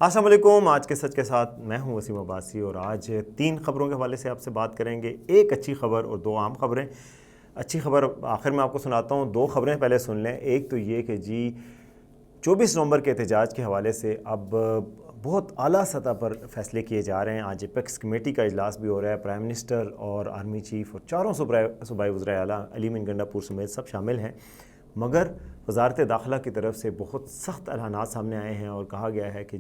السلام علیکم۔ آج کے سچ کے ساتھ میں ہوں وسیم عباسی، اور آج 3 خبروں کے حوالے سے آپ سے بات کریں گے، ایک اچھی خبر اور 2 عام خبریں۔ اچھی خبر آخر میں آپ کو سناتا ہوں، 2 خبریں پہلے سن لیں۔ ایک تو یہ کہ 24 نومبر کے احتجاج کے حوالے سے اب بہت اعلیٰ سطح پر فیصلے کیے جا رہے ہیں۔ آج ایپیکس کمیٹی کا اجلاس بھی ہو رہا ہے، پرائم منسٹر اور آرمی چیف اور 400 صوبائی وزرائے اعلیٰ علی من گنڈا پور سمیت سب شامل ہیں، مگر وزارت داخلہ کی طرف سے بہت سخت اعلانات سامنے آئے ہیں اور کہا گیا ہے کہ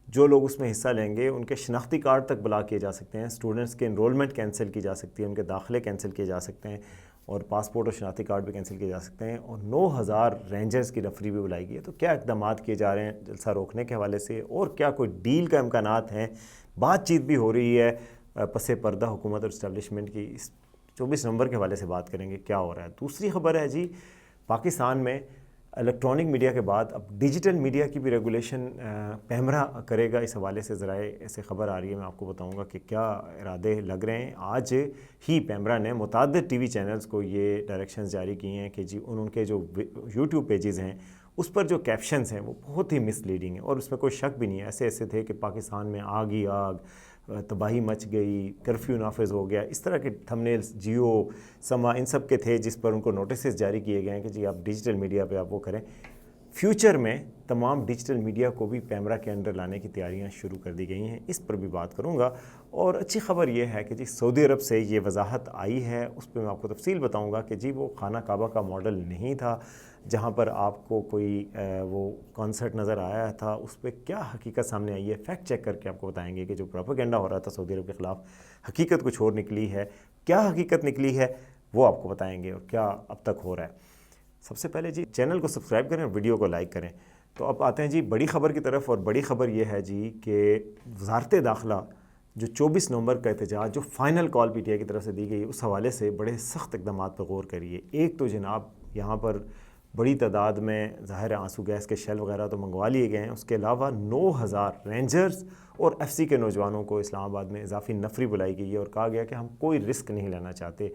جو لوگ اس میں حصہ لیں گے ان کے شناختی کارڈ تک بلاک کیے جا سکتے ہیں، اسٹوڈنٹس کے انرولمنٹ کینسل کی جا سکتی ہے، ان کے داخلے کینسل کیے جا سکتے ہیں، اور پاسپورٹ اور شناختی کارڈ بھی کینسل کیے جا سکتے ہیں، اور 9000 رینجرز کی نفری بھی بلائی گئی ہے۔ تو کیا اقدامات کیے جا رہے ہیں جلسہ روکنے کے حوالے سے، اور کیا کوئی ڈیل کا امکانات ہیں؟ بات چیت بھی ہو رہی ہے پس پردہ حکومت اور اسٹیبلشمنٹ کی۔ اس 24 نومبر کے حوالے سے بات کریں گے کیا ہو رہا ہے۔ دوسری خبر ہے پاکستان میں الیکٹرانک میڈیا کے بعد اب ڈیجیٹل میڈیا کی بھی ریگولیشن پیمرا کرے گا۔ اس حوالے سے ذرائع سے خبر آ رہی ہے، میں آپ کو بتاؤں گا کہ کیا ارادے لگ رہے ہیں۔ آج ہی پیمرا نے متعدد ٹی وی چینلز کو یہ ڈائریکشنز جاری کی ہیں کہ ان کے جو یوٹیوب پیجز ہیں اس پر جو کیپشنز ہیں وہ بہت ہی مس لیڈنگ ہیں، اور اس میں کوئی شک بھی نہیں ہے۔ ایسے تھے کہ پاکستان میں آگ ہی آگ، تباہی مچ گئی، کرفیو نافذ ہو گیا، اس طرح کے تھمبنیلز جیو سما ان سب کے تھے، جس پر ان کو نوٹسز جاری کیے گئے ہیں کہ آپ ڈیجیٹل میڈیا پہ آپ وہ کریں۔ فیوچر میں تمام ڈیجیٹل میڈیا کو بھی پیمرا کے انڈر لانے کی تیاریاں شروع کر دی گئی ہیں، اس پر بھی بات کروں گا۔ اور اچھی خبر یہ ہے کہ سعودی عرب سے یہ وضاحت آئی ہے، اس پہ میں آپ کو تفصیل بتاؤں گا کہ وہ خانہ کعبہ کا ماڈل نہیں تھا جہاں پر آپ کو کوئی وہ کانسرٹ نظر آیا تھا، اس پہ کیا حقیقت سامنے آئی ہے، فیکٹ چیک کر کے آپ کو بتائیں گے کہ جو پروپیگنڈا ہو رہا تھا سعودی عرب کے خلاف، حقیقت کچھ اور نکلی ہے۔ کیا حقیقت نکلی ہے وہ آپ کو بتائیں گے، اور کیا اب تک ہو رہا ہے۔ سب سے پہلے چینل کو سبسکرائب کریں اور ویڈیو کو لائک کریں۔ تو اب آتے ہیں بڑی خبر کی طرف، اور بڑی خبر یہ ہے کہ وزارت داخلہ جو 24 نومبر کا احتجاج جو final call P T I کی طرف سے دی گئی، اس حوالے سے بڑے سخت اقدامات پر غور کریے۔ ایک تو جناب یہاں پر بڑی تعداد میں ظاہر آنسو گیس کے شیل وغیرہ تو منگوا لیے گئے ہیں، اس کے علاوہ 9000 رینجرز اور ایف سی کے نوجوانوں کو اسلام آباد میں اضافی نفری بلائی گئی ہے، اور کہا گیا کہ ہم کوئی رسک نہیں لینا چاہتے۔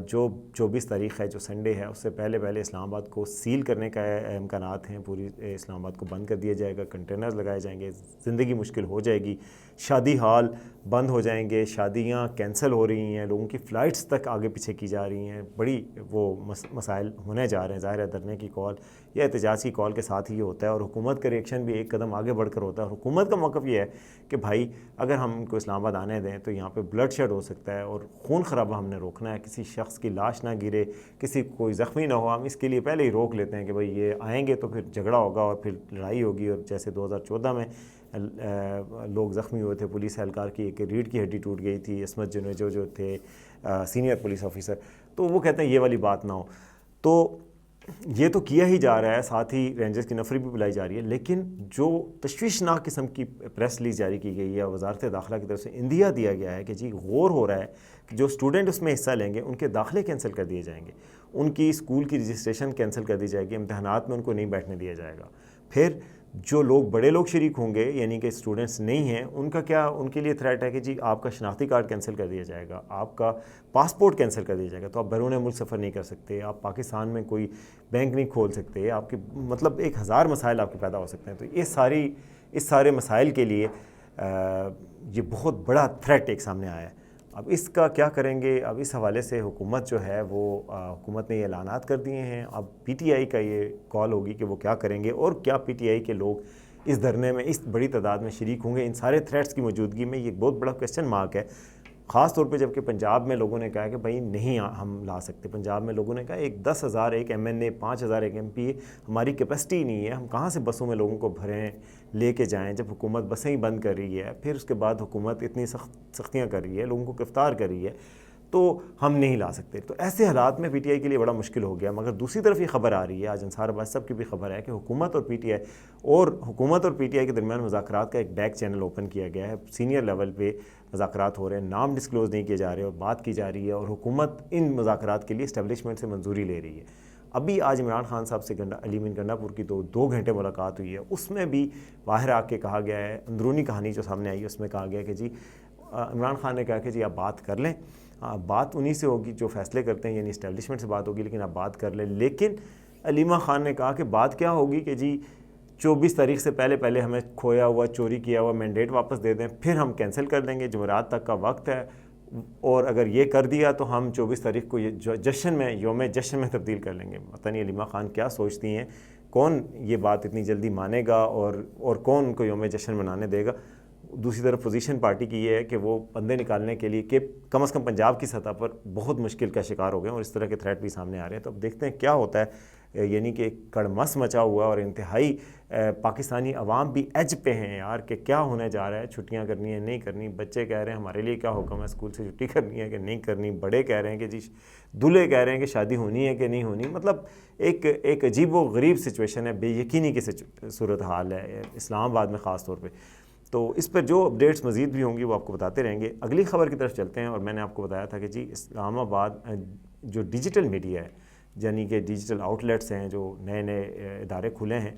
جو 24 تاریخ ہے جو سنڈے ہے، اس سے پہلے اسلام آباد کو سیل کرنے کا امکانات ہیں، پوری اسلام آباد کو بند کر دیا جائے گا، کنٹینرز لگائے جائیں گے، زندگی مشکل ہو جائے گی، شادی ہال بند ہو جائیں گے، شادیاں کینسل ہو رہی ہیں، لوگوں کی فلائٹس تک آگے پیچھے کی جا رہی ہیں، بڑی وہ مسائل ہونے جا رہے ہیں۔ ظاہر ہے دھرنے کی کال یا احتجاج کی کال کے ساتھ ہی یہ ہوتا ہے، اور حکومت کا ریئیکشن بھی ایک قدم آگے بڑھ کر ہوتا ہے۔ اور حکومت کا موقف یہ ہے کہ بھائی اگر ہم ان کو اسلام آباد آنے دیں تو یہاں پہ بلڈ شیڈ ہو سکتا ہے، اور خون خرابہ ہم نے روکنا ہے، کسی شخص کی لاش نہ گرے، کسی کوئی زخمی نہ ہو، ہم اس کے لیے پہلے ہی روک لیتے ہیں کہ بھئی یہ آئیں گے تو پھر جھگڑا ہوگا اور پھر لڑائی ہوگی۔ اور جیسے 2014 میں لوگ زخمی ہوئے تھے، پولیس اہلکار کی ایک ریڑھ کی ہڈی ٹوٹ گئی تھی، عصمت جنیجو جو تھے سینئر پولیس آفیسر، تو وہ کہتے ہیں یہ والی بات نہ ہو۔ تو یہ تو کیا ہی جا رہا ہے، ساتھ ہی رینجرز کی نفری بھی بلائی جا رہی ہے، لیکن جو تشویشناک قسم کی پریس ریلیز جاری کی گئی ہے وزارت داخلہ کی طرف سے، اندیا دیا گیا ہے کہ غور ہو رہا ہے کہ جو اسٹوڈنٹ اس میں حصہ لیں گے ان کے داخلے کینسل کر دیے جائیں گے، ان کی اسکول کی رجسٹریشن کینسل کر دی جائے گی، امتحانات میں ان کو نہیں بیٹھنے دیا جائے گا۔ پھر جو بڑے لوگ شریک ہوں گے، یعنی کہ اسٹوڈنٹس نہیں ہیں، ان کا کیا، ان کے لیے تھریٹ ہے کہ آپ کا شناختی کارڈ کینسل کر دیا جائے گا، آپ کا پاسپورٹ کینسل کر دیا جائے گا، تو آپ بیرون ملک سفر نہیں کر سکتے، آپ پاکستان میں کوئی بینک نہیں کھول سکتے، آپ کے 1000 مسائل آپ کے پیدا ہو سکتے ہیں۔ تو اس سارے مسائل کے لیے یہ بہت بڑا تھریٹ ایک سامنے آیا ہے۔ اب اس کا کیا کریں گے؟ اب اس حوالے سے حکومت جو ہے وہ حکومت نے یہ اعلانات کر دیے ہیں، اب پی ٹی آئی کا یہ کال ہوگی کہ وہ کیا کریں گے، اور کیا پی ٹی آئی کے لوگ اس دھرنے میں اس بڑی تعداد میں شریک ہوں گے۔ ان سارے تھریٹس کی موجودگی میں یہ بہت بڑا کویسچن مارک ہے، خاص طور پہ جب کہ پنجاب میں لوگوں نے کہا کہ بھائی نہیں ہم لا سکتے۔ پنجاب میں لوگوں نے کہا 10,000 ایک ایم این اے، 5,000 ایک ایم پی اے، ہماری کیپیسٹی ہی نہیں ہے، ہم کہاں سے بسوں میں لوگوں کو بھریں لے کے جائیں، جب حکومت بسیں ہی بند کر رہی ہے، پھر اس کے بعد حکومت اتنی سختیاں کر رہی ہے، لوگوں کو گرفتار کر رہی ہے، تو ہم نہیں لا سکتے۔ تو ایسے حالات میں پی ٹی آئی کے لیے بڑا مشکل ہو گیا۔ مگر دوسری طرف یہ خبر آ رہی ہے، آج انصار عباس صاحب کی بھی خبر ہے کہ حکومت اور پی ٹی آئی کے درمیان مذاکرات کا ایک بیک چینل اوپن کیا گیا ہے، سینئر لیول پہ مذاکرات ہو رہے ہیں، نام ڈسکلوز نہیں کیے جا رہے، اور بات کی جا رہی ہے، اور حکومت ان مذاکرات کے لیے اسٹیبلشمنٹ سے منظوری لے رہی ہے۔ ابھی آج عمران خان صاحب سے علی من گنڈا پور کی 2 گھنٹے ملاقات ہوئی ہے، اس میں بھی باہر آ کے کہا گیا ہے، اندرونی کہانی جو سامنے آئی ہے اس میں کہا گیا کہ عمران خان نے کہا کہ آپ بات کر لیں، بات انہی سے ہوگی جو فیصلے کرتے ہیں، یعنی اسٹیبلشمنٹ سے بات ہوگی، لیکن آپ بات کر لیں۔ لیکن علیمہ خان نے کہا کہ بات کیا ہوگی کہ 24 تاریخ سے پہلے ہمیں کھویا ہوا چوری کیا ہوا مینڈیٹ واپس دے دیں، پھر ہم کینسل کر دیں گے، جمعرات تک کا وقت ہے، اور اگر یہ کر دیا تو ہم 24 تاریخ کو یہ جشن میں یوم جشن میں تبدیل کر لیں گے۔ پتہ نہیں علیمہ خان کیا سوچتی ہیں، کون یہ بات اتنی جلدی مانے گا اور کون ان کو یوم جشن منانے دے گا۔ دوسری طرف پوزیشن پارٹی کی یہ ہے کہ وہ بندے نکالنے کے لیے کہ کم از کم پنجاب کی سطح پر بہت مشکل کا شکار ہو گئے اور اس طرح کے تھریٹ بھی سامنے آ رہے ہیں۔ تو اب دیکھتے ہیں کیا ہوتا ہے، یعنی کہ کڑمس مچا ہوا اور انتہائی پاکستانی عوام بھی ایج پہ ہیں یار کہ کیا ہونے جا رہا ہے، چھٹیاں کرنی ہے نہیں کرنی، بچے کہہ رہے ہیں ہمارے لیے کیا حکم ہے، اسکول سے چھٹی کرنی ہے کہ نہیں کرنی، بڑے کہہ رہے ہیں کہ جی دلہے کہہ رہے ہیں کہ شادی ہونی ہے کہ نہیں ہونی، مطلب ایک عجیب و غریب سچویشن ہے، بے یقینی کی صورتحال ہے اسلام آباد میں خاص طور پہ۔ تو اس پر جو اپڈیٹس مزید بھی ہوں گی وہ آپ کو بتاتے رہیں گے۔ اگلی خبر کی طرف چلتے ہیں، اور میں نے آپ کو بتایا تھا کہ جی اسلام آباد جو ڈیجیٹل میڈیا ہے، یعنی کہ ڈیجیٹل آؤٹ لیٹس ہیں جو نئے ادارے کھلے ہیں،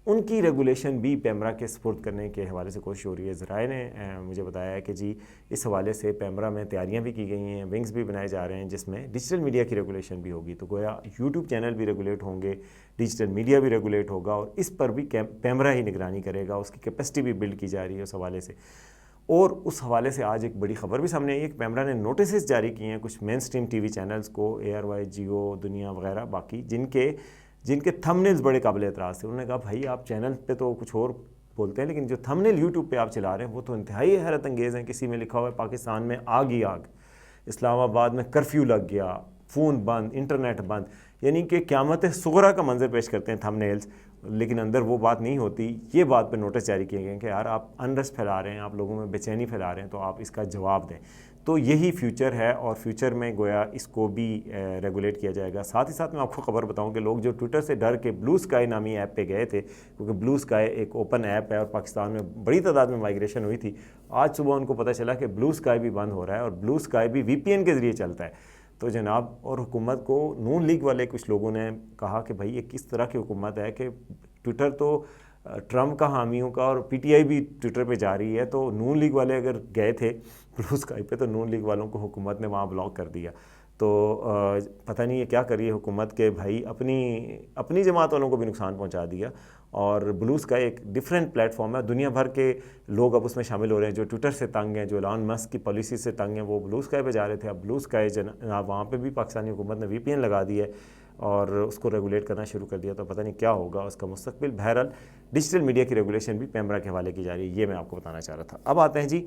ان کی ریگولیشن بھی پیمرا کے سپرد کرنے کے حوالے سے کوشش ہو رہی ہے۔ ذرائع نے مجھے بتایا ہے کہ جی اس حوالے سے پیمرا میں تیاریاں بھی کی گئی ہیں، ونگز بھی بنائے جا رہے ہیں جس میں ڈیجیٹل میڈیا کی ریگولیشن بھی ہوگی۔ تو گویا یوٹیوب چینل بھی ریگولیٹ ہوں گے، ڈیجیٹل میڈیا بھی ریگولیٹ ہوگا، اور اس پر بھی پیمرا ہی نگرانی کرے گا، اس کی کیپیسٹی بھی بلڈ کی جا رہی ہے اس حوالے سے۔ اور اس حوالے سے آج ایک بڑی خبر بھی سامنے آئی ہے کہ پیمرا نے نوٹسز جاری کیے ہیں کچھ مین سٹریم ٹی وی چینلز کو، ARY، جیو، دنیا وغیرہ باقی، جن کے تھمبنیلز بڑے قابل اعتراض تھے۔ انہوں نے کہا بھائی آپ چینل پہ تو کچھ اور بولتے ہیں لیکن جو تھمبنیل یوٹیوب پہ آپ چلا رہے ہیں وہ تو انتہائی حیرت انگیز ہیں۔ کسی میں لکھا ہوا ہے پاکستان میں آگ ہی آگ، اسلام آباد میں کرفیو لگ گیا، فون بند، انٹرنیٹ بند، یعنی کہ قیامت صغریٰ کا منظر پیش کرتے ہیں تھمبنیلز، لیکن اندر وہ بات نہیں ہوتی۔ یہ بات پہ نوٹس جاری کیے گئے ہیں کہ یار آپ انرسٹ پھیلا رہے ہیں، آپ لوگوں میں بے چینی پھیلا رہے ہیں، تو آپ اس کا جواب دیں۔ تو یہی فیوچر ہے، اور فیوچر میں گویا اس کو بھی ریگولیٹ کیا جائے گا۔ ساتھ ہی ساتھ میں آپ کو خبر بتاؤں کہ لوگ جو ٹویٹر سے ڈر کے بلو اسکائی نامی ایپ پہ گئے تھے، کیونکہ بلو اسکائی ایک اوپن ایپ ہے اور پاکستان میں بڑی تعداد میں مائگریشن ہوئی تھی، آج صبح ان کو پتہ چلا کہ بلو اسکائی بھی بند ہو رہا ہے، اور بلو اسکائی بھی VPN کے ذریعے چلتا ہے۔ تو جناب، اور حکومت کو نون لیگ والے کچھ لوگوں نے کہا کہ بھائی یہ کس طرح کی حکومت ہے کہ ٹویٹر تو ٹرمپ کا حامیوں کا، اور PTI بھی ٹویٹر پہ جا رہی ہے، تو نون لیگ والے اگر گئے تھے بلو اسکائی پہ تو نون لیگ والوں کو حکومت نے وہاں بلاک کر دیا۔ تو پتہ نہیں یہ کیا کر رہی ہے حکومت کے بھائی، اپنی جماعت والوں کو بھی نقصان پہنچا دیا۔ اور بلو اسکائی ایک ڈیفرنٹ پلیٹ فارم ہے، دنیا بھر کے لوگ اب اس میں شامل ہو رہے ہیں جو ٹویٹر سے تنگ ہیں، جو ایلان مسک کی پالیسی سے تنگ ہیں، وہ بلو اسکائی پہ جا رہے تھے۔ اب بلو اسکائی جناب وہاں پہ بھی پاکستانی حکومت نے VPN لگا دی ہے اور اس کو ریگولیٹ کرنا شروع کر دیا، تو پتہ نہیں کیا ہوگا اس کا مستقبل۔ بہرحال ڈیجیٹل میڈیا کی ریگولیشن بھی پیمرا کے حوالے کی جا رہی ہے، یہ میں آپ کو بتانا چاہ رہا تھا۔ اب آتے ہیں جی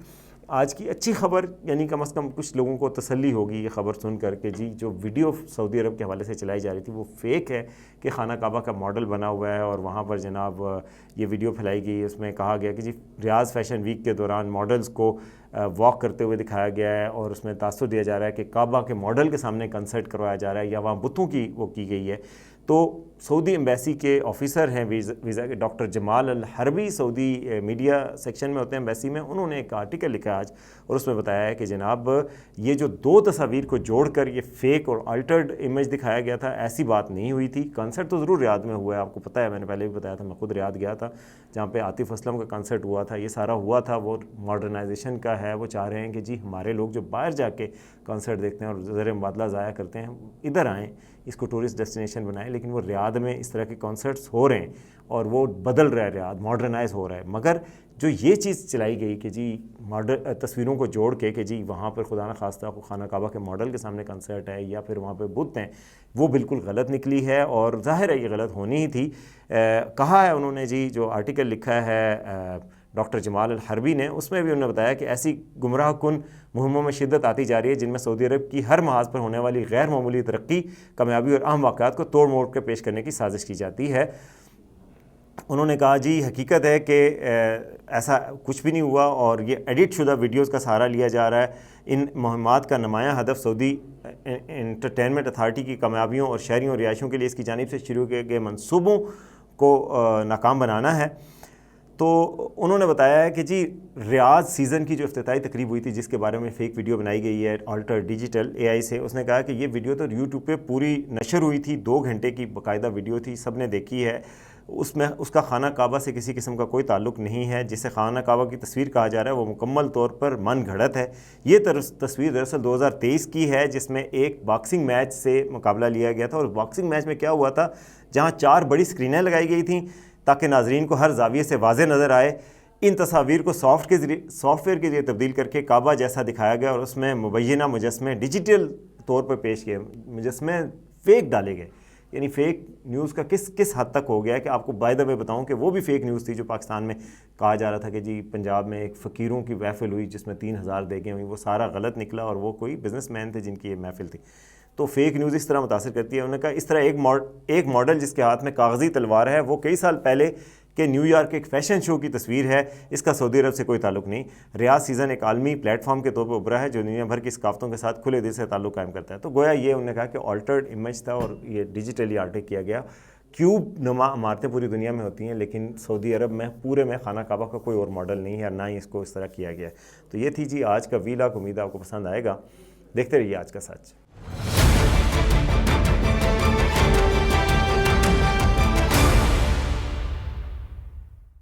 آج کی اچھی خبر، یعنی کم از کم کچھ لوگوں کو تسلی ہوگی یہ خبر سن کر کہ جی جو ویڈیو سعودی عرب کے حوالے سے چلائی جا رہی تھی وہ فیک ہے، کہ خانہ کعبہ کا ماڈل بنا ہوا ہے، اور وہاں پر جناب یہ ویڈیو پھیلائی گئی، اس میں کہا گیا کہ جی ریاض فیشن ویک کے دوران ماڈلز کو واک کرتے ہوئے دکھایا گیا ہے، اور اس میں تاثر دیا جا رہا ہے کہ کعبہ کے ماڈل کے سامنے کنسرٹ کروایا جا رہا ہے، یا وہاں بتوں کی وہ کی گئی ہے۔ تو سعودی ایمبیسی کے آفیسر ہیں ویزا کے، ڈاکٹر جمال الحربی، سعودی میڈیا سیکشن میں ہوتے ہیں ایمبیسی میں، انہوں نے ایک آرٹیکل لکھا آج، اور اس میں بتایا ہے کہ جناب یہ جو دو تصاویر کو جوڑ کر یہ فیک اور الٹرڈ امیج دکھایا گیا تھا، ایسی بات نہیں ہوئی تھی۔ کنسرٹ تو ضرور ریاض میں ہوا ہے، آپ کو پتہ ہے، میں نے پہلے بھی بتایا تھا، میں خود ریاض گیا تھا جہاں پہ عاطف اسلم کا کنسرٹ ہوا تھا، یہ سارا ہوا تھا، وہ ماڈرنائزیشن کا ہے، وہ چاہ رہے ہیں کہ جی ہمارے لوگ جو باہر جا کے کنسرٹ دیکھتے ہیں اور زر مبادلہ ضائع کرتے ہیں ادھر آئیں، اس کو ٹورسٹ ڈیسٹینیشن بنائیں، لیکن وہ ریاض میں اس طرح کے کنسرٹس ہو رہے ہیں اور وہ بدل رہا ہے، ریاض ماڈرنائز ہو رہا ہے۔ مگر جو یہ چیز چلائی گئی کہ جی تصویروں کو جوڑ کے کہ جی وہاں پر خدا نخواستہ خانہ کعبہ کے ماڈل کے سامنے کنسرٹ ہے یا پھر وہاں پہ بت ہیں، وہ بالکل غلط نکلی ہے، اور ظاہر ہے یہ غلط ہونی ہی تھی۔ کہا ہے انہوں نے جی، جو آرٹیکل لکھا ہے ڈاکٹر جمال الحربی نے، اس میں بھی انہوں نے بتایا کہ ایسی گمراہ کن مہموں میں شدت آتی جا رہی ہے جن میں سعودی عرب کی ہر محاذ پر ہونے والی غیر معمولی ترقی، کامیابی اور اہم واقعات کو توڑ موڑ کے پیش کرنے کی سازش کی جاتی ہے۔ انہوں نے کہا جی حقیقت ہے کہ ایسا کچھ بھی نہیں ہوا، اور یہ ایڈٹ شدہ ویڈیوز کا سہارا لیا جا رہا ہے۔ ان مہمات کا نمایاں ہدف سعودی انٹرٹینمنٹ اتھارٹی کی کامیابیوں اور شہریوں اور رہائشیوں کے لیے اس کی جانب سے شروع کیے گئے منصوبوں کو ناکام بنانا ہے۔ تو انہوں نے بتایا ہے کہ جی ریاض سیزن کی جو افتتاحی تقریب ہوئی تھی جس کے بارے میں فیک ویڈیو بنائی گئی ہے آلٹر ڈیجیٹل AI سے، اس نے کہا کہ یہ ویڈیو تو یوٹیوب پہ پوری نشر ہوئی تھی، 2 گھنٹے کی باقاعدہ ویڈیو تھی، سب نے دیکھی ہے، اس میں اس کا خانہ کعبہ سے کسی قسم کا کوئی تعلق نہیں ہے، جسے خانہ کعبہ کی تصویر کہا جا رہا ہے وہ مکمل طور پر من گھڑت ہے۔ یہ تصویر دراصل 2023 کی ہے جس میں ایک باکسنگ میچ سے مقابلہ لیا گیا تھا، اور باکسنگ میچ میں کیا ہوا تھا، جہاں 4 بڑی سکرینیں لگائی گئی تھیں، تاکہ ناظرین کو ہر زاویے سے واضح نظر آئے۔ ان تصاویر کو سافٹ ویئر کے ذریعے تبدیل کر کے کعبہ جیسا دکھایا گیا اور اس میں مبینہ مجسمے ڈیجیٹل طور پر پیش کیے، مجسمے فیک ڈالے گئے۔ یعنی فیک نیوز کا کس حد تک ہو گیا ہے کہ آپ کو بائی دا وے بتاؤں کہ وہ بھی فیک نیوز تھی جو پاکستان میں کہا جا رہا تھا کہ جی پنجاب میں ایک فقیروں کی محفل ہوئی جس میں 3000 دیگیں ہوئیں، وہ سارا غلط نکلا اور وہ کوئی بزنس مین تھے جن کی یہ محفل تھی۔ تو فیک نیوز اس طرح متاثر کرتی ہے۔ انہوں نے کہا اس طرح ایک ماڈل جس کے ہاتھ میں کاغذی تلوار ہے وہ کئی سال پہلے کہ نیو یارک کے ایک فیشن شو کی تصویر ہے، اس کا سعودی عرب سے کوئی تعلق نہیں۔ ریاض سیزن ایک عالمی پلیٹ فارم کے طور پر ابھرا ہے جو دنیا بھر کی ثقافتوں کے ساتھ کھلے دل سے تعلق قائم کرتا ہے۔ تو گویا یہ انہوں نے کہا کہ آلٹرڈ امیج تھا اور یہ ڈیجیٹلی آلٹر کیا گیا۔ کیوب نما عمارتیں پوری دنیا میں ہوتی ہیں لیکن سعودی عرب میں پورے میں خانہ کعبہ کا کوئی اور ماڈل نہیں ہے اور نہ ہی اس کو اس طرح کیا گیا ہے۔ تو یہ تھی جی آج کا ویلاگ، امید آپ کو پسند آئے گا۔ دیکھتے رہیے آج کا سچ۔